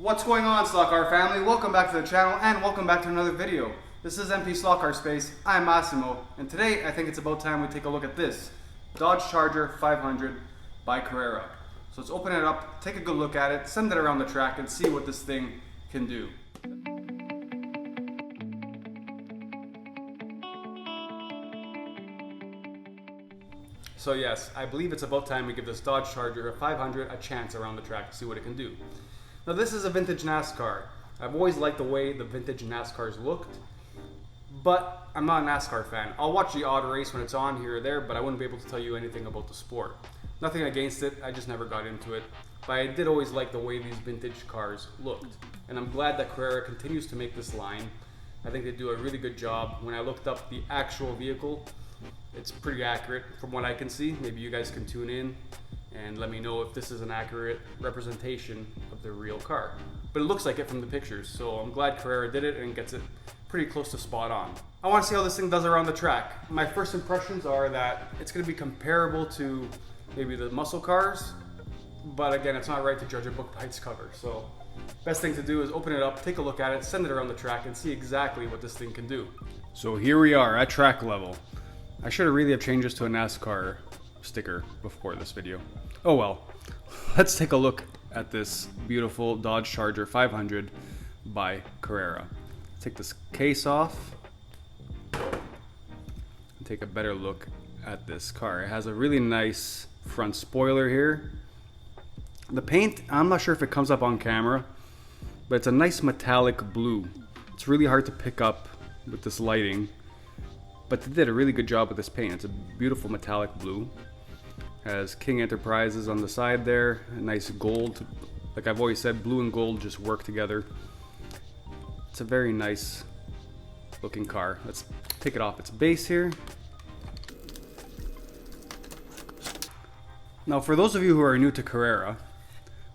What's going on, Slot Car family? Welcome back to the channel and welcome back to another video. This is MP Slot Car Space. I'm Massimo, and today I think it's about time we take a look at this Dodge Charger 500 by Carrera. So let's open it up, take a good look at it, send it around the track and see what this thing can do. So yes, I believe it's about time we give this Dodge Charger 500 a chance around the track to see what it can do. Now this is a vintage NASCAR. I've always liked the way the vintage NASCARs looked, but I'm not a NASCAR fan. I'll watch the odd race when it's on here or there, but I wouldn't be able to tell you anything about the sport. Nothing against it, I just never got into it. But I did always like the way these vintage cars looked. And I'm glad that Carrera continues to make this line. I think they do a really good job. When I looked up the actual vehicle, it's pretty accurate from what I can see. Maybe you guys can tune in and let me know if this is an accurate representation of the real car. But it looks like it from the pictures, so I'm glad Carrera did it and gets it pretty close to spot on. I want to see how this thing does around the track. My first impressions are that it's going to be comparable to maybe the muscle cars, but again, it's not right to judge a book by its cover. So best thing to do is open it up, take a look at it, send it around the track and see exactly what this thing can do. So here we are at track level. I should have really changed this to a NASCAR sticker before this video. Oh well, let's take a look at this beautiful Dodge Charger 500 by Carrera. Take this case off and take a better look at this car. It has a really nice front spoiler here. The paint, I'm not sure if it comes up on camera, but it's a nice metallic blue. It's really hard to pick up with this lighting, but they did a really good job with this paint. It's a beautiful metallic blue. Has King Enterprises on the side there, a nice gold. Like I've always said, blue and gold just work together. It's a very nice looking car. Let's take it off its base here. Now for those of you who are new to Carrera,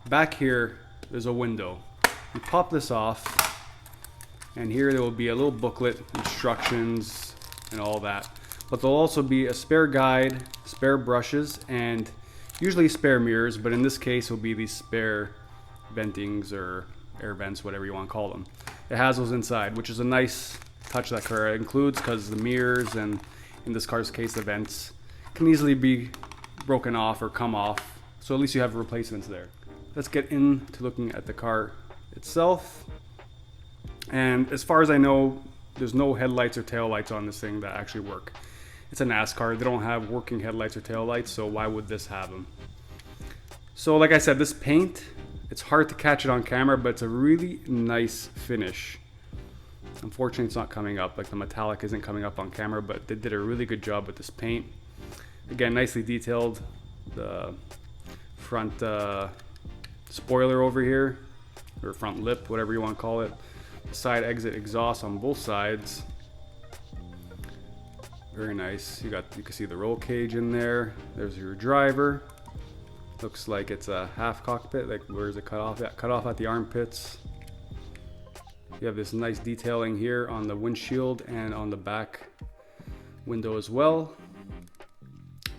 back here there's a window. You pop this off and here there will be a little booklet, instructions and all that. But there'll also be a spare guide, spare brushes, and usually spare mirrors, but in this case it'll be these spare ventings or air vents, whatever you want to call them. It has those inside, which is a nice touch that Carrera includes because the mirrors and, in this car's case, the vents can easily be broken off or come off, so at least you have replacements there. Let's get into looking at the car itself. And as far as I know, there's no headlights or taillights on this thing that actually work. It's a NASCAR, they don't have working headlights or taillights, so why would this have them? So like I said, this paint, it's hard to catch it on camera, but it's a really nice finish. Unfortunately, it's not coming up, like the metallic isn't coming up on camera, but they did a really good job with this paint. Again, nicely detailed. The front spoiler over here, or front lip, whatever you want to call it. Side exit exhaust on both sides. Very nice. You can see the roll cage in there. There's your driver. Looks like it's a half cockpit. Like where's it cut off at? Cut off at the armpits. You have this nice detailing here on the windshield and on the back window as well.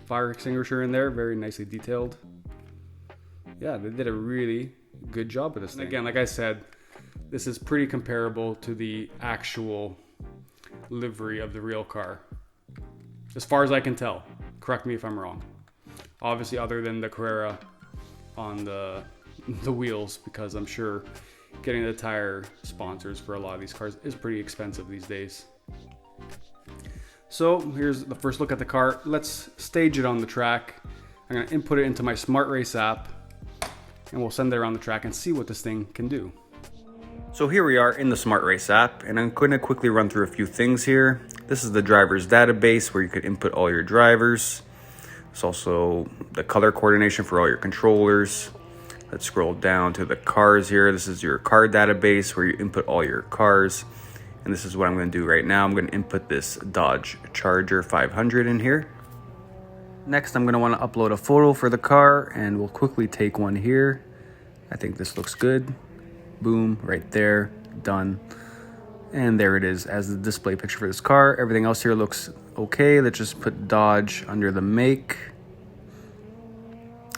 Fire extinguisher in there, very nicely detailed. Yeah, they did a really good job with this thing. Again, like I said, this is pretty comparable to the actual livery of the real car. As far as I can tell. Correct me if I'm wrong. Obviously other than the Carrera on the wheels, because I'm sure getting the tire sponsors for a lot of these cars is pretty expensive these days. So here's the first look at the car. Let's stage it on the track. I'm going to input it into my SmartRace app and we'll send it around the track and see what this thing can do. So here we are in the SmartRace app, and I'm going to quickly run through a few things here. This is the driver's database where you could input all your drivers. It's also the color coordination for all your controllers. Let's scroll down to the cars here. This is your car database where you input all your cars. And this is what I'm going to do right now. I'm going to input this Dodge Charger 500 in here. Next, I'm going to want to upload a photo for the car, and we'll quickly take one here. I think this looks good. Boom, right there, done. And there it is as the display picture for this car. Everything else here looks okay. Let's just put Dodge under the make.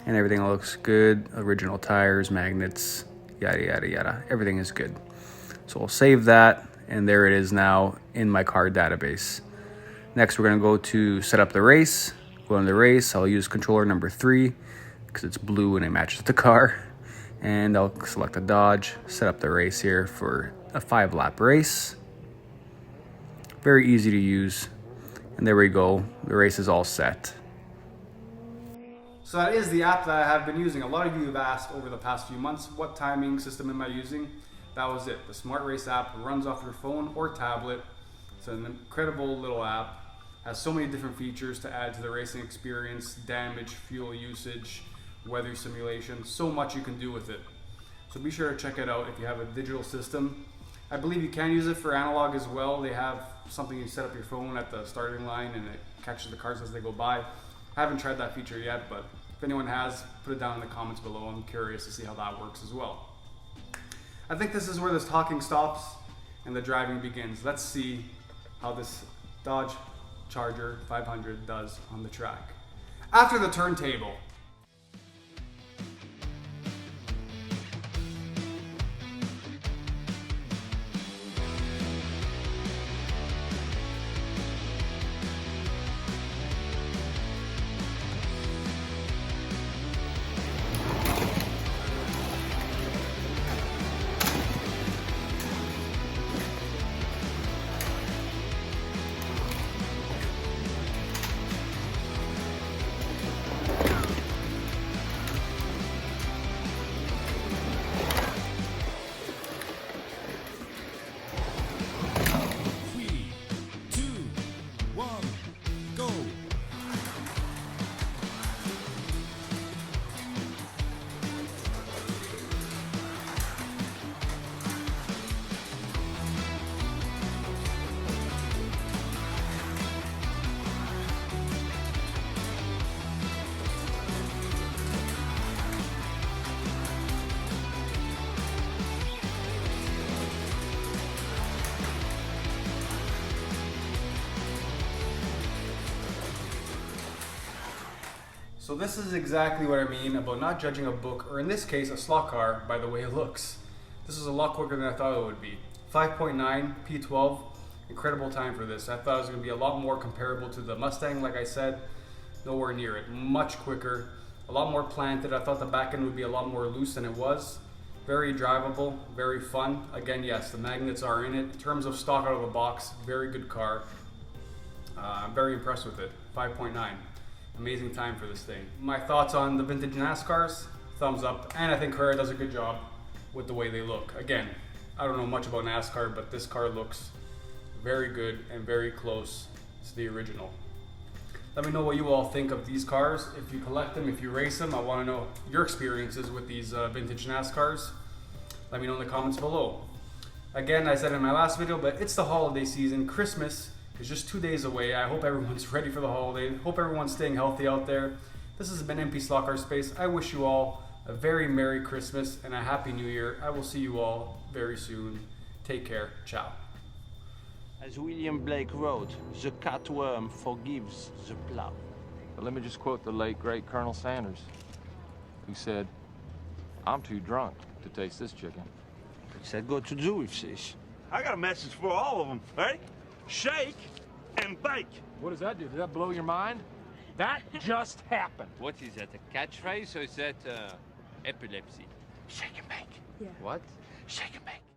And everything looks good. Original tires, magnets, yada, yada, yada. Everything is good. So I'll save that, and there it is now in my car database. Next, we're gonna go to set up the race. Go on the race, I'll use controller number 3 because it's blue and it matches the car. And I'll select a Dodge, set up the race here for a 5-lap race. Very easy to use. And there we go, the race is all set. So that is the app that I have been using. A lot of you have asked over the past few months, what timing system am I using? That was it. The SmartRace app runs off your phone or tablet. It's an incredible little app. Has so many different features to add to the racing experience, damage, fuel usage, weather simulation, so much you can do with it. So be sure to check it out if you have a digital system. I believe you can use it for analog as well. They have something you set up your phone at the starting line and it catches the cars as they go by. I haven't tried that feature yet, but if anyone has, put it down in the comments below. I'm curious to see how that works as well. I think this is where this talking stops and the driving begins. Let's see how this Dodge Charger 500 does on the track. After the turntable. So this is exactly what I mean about not judging a book, or in this case, a slot car, by the way it looks. This is a lot quicker than I thought it would be. 5.9 P12, incredible time for this. I thought it was going to be a lot more comparable to the Mustang, like I said. Nowhere near it. Much quicker, a lot more planted. I thought the back end would be a lot more loose than it was. Very drivable, very fun. Again, yes, the magnets are in it. In terms of stock out of the box, very good car. I'm very impressed with it. 5.9. Amazing time for this thing. My thoughts on the vintage NASCARs, thumbs up. And I think Carrera does a good job with the way they look. Again, I don't know much about NASCAR, but this car looks very good and very close to the original. Let me know what you all think of these cars. If you collect them, if you race them, I want to know your experiences with these vintage NASCARs. Let me know in the comments below. Again, I said in my last video, but it's the holiday season. Christmas is just 2 days away. I hope everyone's ready for the holiday. Hope everyone's staying healthy out there. This has been MP Slot Car Space. I wish you all a very Merry Christmas and a Happy New Year. I will see you all very soon. Take care. Ciao. As William Blake wrote, the cutworm forgives the plow. But let me just quote the late, great Colonel Sanders, who said, "I'm too drunk to taste this chicken." He said, go to do with this. I got a message for all of them. Ready? Shake and bake. What does that do? Did that blow your mind? That just happened. What is that, a catchphrase or is that epilepsy? Shake and bake. What? Shake and bake.